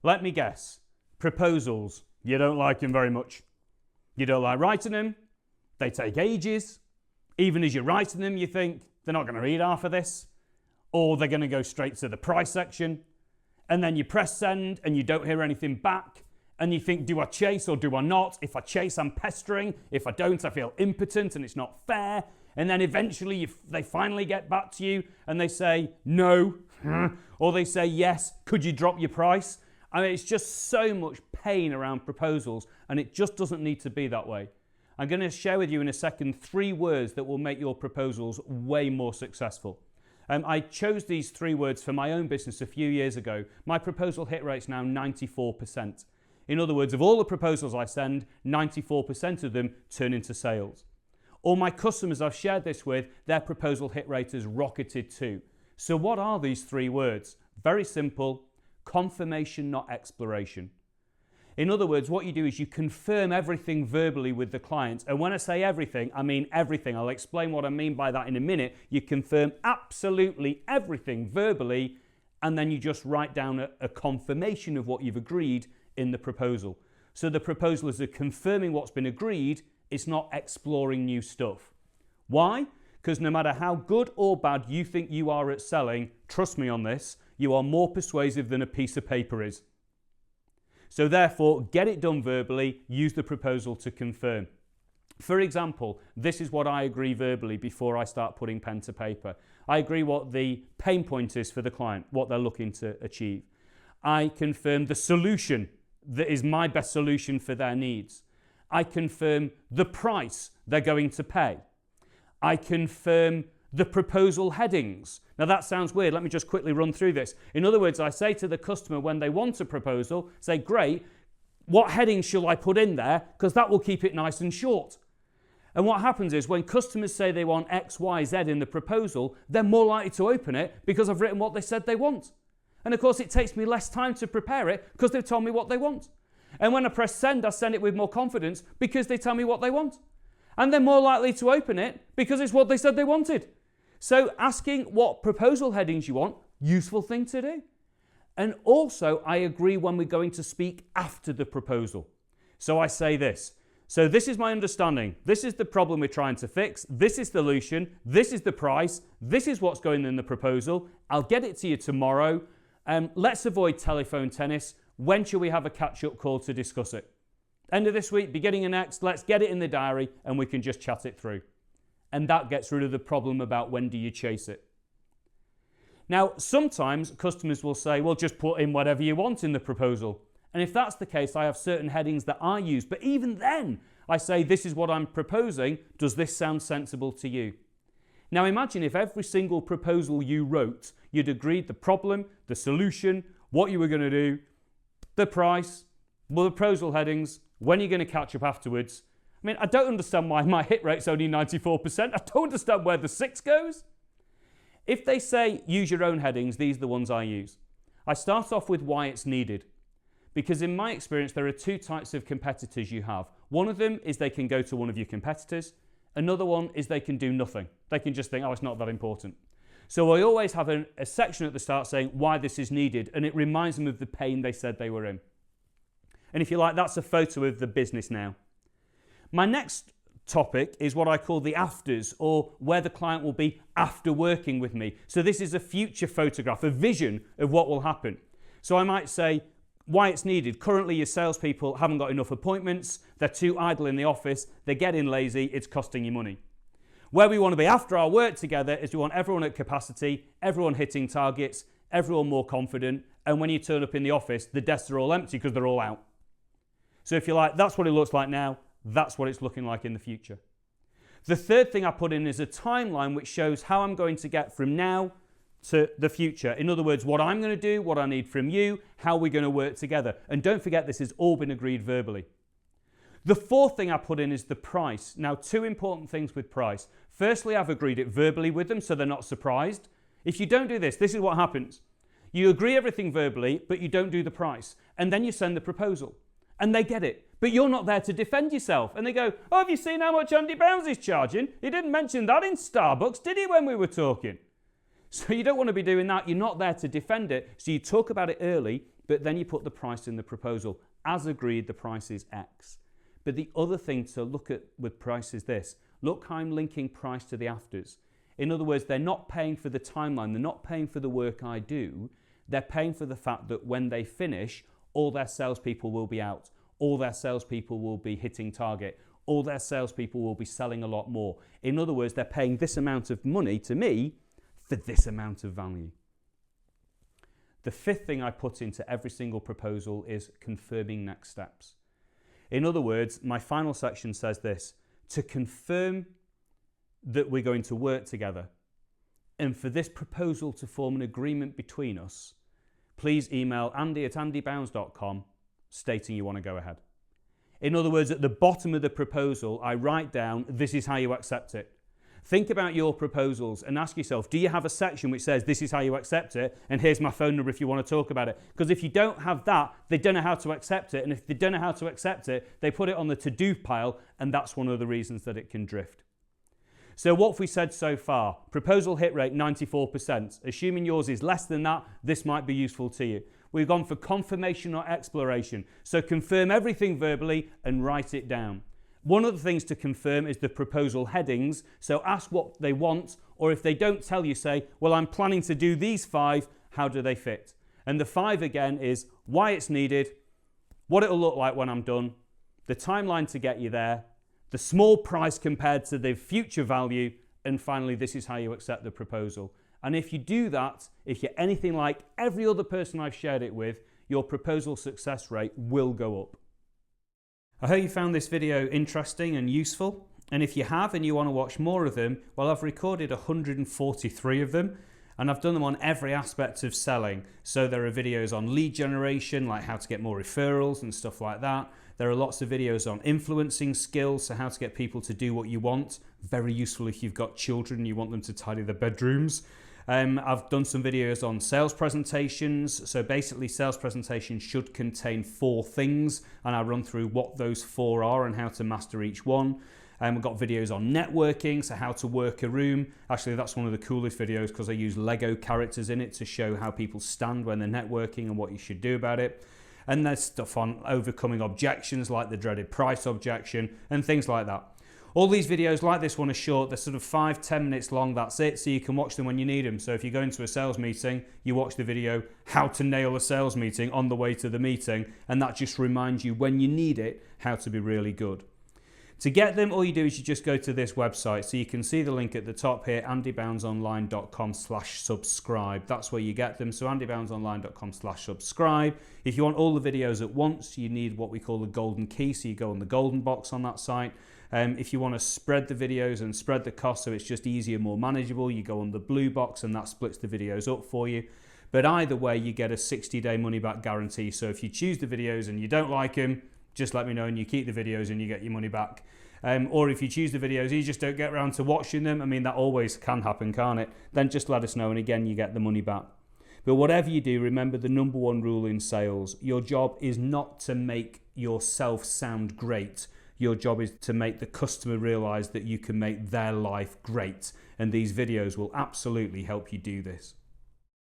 Let me guess. Proposals. You don't like them very much. You don't like writing them. They take ages. Even as you're writing them, you think, they're not going to read half of this. Or they're going to go straight to the price section. And then you press send and you don't hear anything back. And you think, do I chase or do I not? If I chase, I'm pestering. If I don't, I feel impotent and it's not fair. And then eventually they finally get back to you and they say, no. Or they say, yes, could you drop your price? I mean, it's just so much pain around proposals and it just doesn't need to be that way. I'm going to share with you in a second 3 words that will make your proposals way more successful. I chose these 3 words for my own business a few years ago. My proposal hit rate is now 94%. In other words, of all the proposals I send, 94% of them turn into sales. All my customers I've shared this with, their proposal hit rate has rocketed too. So what are these 3 words? Very simple. Confirmation, not exploration. In other words, what you do is you confirm everything verbally with the client. And when I say everything, I mean everything. I'll explain what I mean by that in a minute. You confirm absolutely everything verbally, and then you just write down a confirmation of what you've agreed in the proposal. So the proposal is confirming what's been agreed. It's not exploring new stuff. Why? Because no matter how good or bad you think you are at selling, trust me on this, you are more persuasive than a piece of paper is. So therefore, get it done verbally, use the proposal to confirm. For example, this is what I agree verbally before I start putting pen to paper. I agree what the pain point is for the client, what they're looking to achieve. I confirm the solution that is my best solution for their needs. I confirm the price they're going to pay. I confirm the proposal headings. Now that sounds weird. Let me just quickly run through this. In other words, I say to the customer when they want a proposal, say, great, what headings shall I put in there? Because that will keep it nice and short. And what happens is when customers say they want X, Y, Z in the proposal, they're more likely to open it because I've written what they said they want. And of course, it takes me less time to prepare it because they've told me what they want. And when I press send, I send it with more confidence because they tell me what they want. And they're more likely to open it because it's what they said they wanted. So asking what proposal headings you want, useful thing to do. And also, I agree when we're going to speak after the proposal. So I say this. So this is my understanding. This is the problem we're trying to fix. This is the solution. This is the price. This is what's going in the proposal. I'll get it to you tomorrow. Let's avoid telephone tennis. When shall we have a catch-up call to discuss it? End of this week, beginning of next, let's get it in the diary and we can just chat it through. And that gets rid of the problem about when do you chase it. Now, sometimes customers will say, well, just put in whatever you want in the proposal. And if that's the case, I have certain headings that I use. But even then, I say, this is what I'm proposing. Does this sound sensible to you? Now, imagine if every single proposal you wrote, you'd agreed the problem, the solution, what you were going to do, the price, well, the proposal headings, when you're going to catch up afterwards. I mean, I don't understand why my hit rate's only 94%. I don't understand where the 6 goes. If they say use your own headings, these are the ones I use. I start off with why it's needed. Because in my experience, there are 2 types of competitors you have. One of them is they can go to one of your competitors. Another one is they can do nothing. They can just think, oh, it's not that important. So I always have a section at the start saying why this is needed, and it reminds them of the pain they said they were in. And if you like, that's a photo of the business now. My next topic is what I call the afters, or where the client will be after working with me. So this is a future photograph, a vision of what will happen. So I might say why it's needed. Currently, your salespeople haven't got enough appointments. They're too idle in the office. They're getting lazy. It's costing you money. Where we want to be after our work together is we want everyone at capacity, everyone hitting targets, everyone more confident. And when you turn up in the office, the desks are all empty because they're all out. So if you like, that's what it looks like now. That's what it's looking like in the future. The third thing I put in is a timeline which shows how I'm going to get from now to the future. In other words, what I'm going to do, what I need from you, how we're going to work together. And don't forget, this has all been agreed verbally. The fourth thing I put in is the price. Now, 2 important things with price. Firstly, I've agreed it verbally with them so they're not surprised. If you don't do this, this is what happens. You agree everything verbally, but you don't do the price. And then you send the proposal. And they get it. But you're not there to defend yourself. And they go, oh, have you seen how much Andy Bounds is charging? He didn't mention that in Starbucks, did he, when we were talking? So you don't want to be doing that. You're not there to defend it. So you talk about it early, but then you put the price in the proposal. As agreed, the price is X. But the other thing to look at with price is this. Look how I'm linking price to the afters. In other words, they're not paying for the timeline, they're not paying for the work I do, they're paying for the fact that when they finish, all their salespeople will be out, all their salespeople will be hitting target, all their salespeople will be selling a lot more. In other words, they're paying this amount of money to me for this amount of value. The fifth thing I put into every single proposal is confirming next steps. In other words, my final section says this: to confirm that we're going to work together and for this proposal to form an agreement between us, please email andy@andybounds.com stating you want to go ahead. In other words, at the bottom of the proposal, I write down, this is how you accept it. Think about your proposals and ask yourself, do you have a section which says this is how you accept it and here's my phone number if you want to talk about it? Because if you don't have that, they don't know how to accept it, and if they don't know how to accept it, they put it on the to-do pile, and that's one of the reasons that it can drift. So what have we said so far? Proposal hit rate 94%. Assuming yours is less than that, this might be useful to you. We've gone for confirmation or exploration. So confirm everything verbally and write it down. One of the things to confirm is the proposal headings. So ask what they want, or if they don't tell you, say, well, I'm planning to do these 5, how do they fit? And the 5 again is why it's needed, what it'll look like when I'm done, the timeline to get you there, the small price compared to the future value, and finally, this is how you accept the proposal. And if you do that, if you're anything like every other person I've shared it with, your proposal success rate will go up. I hope you found this video interesting and useful. And if you have and you want to watch more of them, well, I've recorded 143 of them, and I've done them on every aspect of selling. So there are videos on lead generation, like how to get more referrals and stuff like that. There are lots of videos on influencing skills, so how to get people to do what you want. Very useful if you've got children and you want them to tidy their bedrooms. I've done some videos on sales presentations. So basically, sales presentations should contain 4 things, and I run through what those 4 are and how to master each one. We've got videos on networking, so how to work a room. Actually, that's one of the coolest videos because I use Lego characters in it to show how people stand when they're networking and what you should do about it. And there's stuff on overcoming objections like the dreaded price objection and things like that. All these videos like this one are short. They're sort of 5-10 minutes long, that's it. So you can watch them when you need them. So if you go into a sales meeting, you watch the video, how to nail a sales meeting on the way to the meeting. And that just reminds you when you need it, how to be really good. To get them, all you do is you just go to this website. So you can see the link at the top here, andyboundsonline.com/subscribe. That's where you get them. So andyboundsonline.com/subscribe. If you want all the videos at once, you need what we call the golden key. So you go on the golden box on that site. If you want to spread the videos and spread the cost so it's just easier, more manageable, you go on the blue box and that splits the videos up for you. But either way, you get a 60-day money-back guarantee. So if you choose the videos and you don't like them, just let me know and you keep the videos and you get your money back. Or if you choose the videos and you just don't get around to watching them, I mean, that always can happen, can't it? Then just let us know and again, you get the money back. But whatever you do, remember the number one rule in sales. Your job is not to make yourself sound great. Your job is to make the customer realize that you can make their life great. And these videos will absolutely help you do this.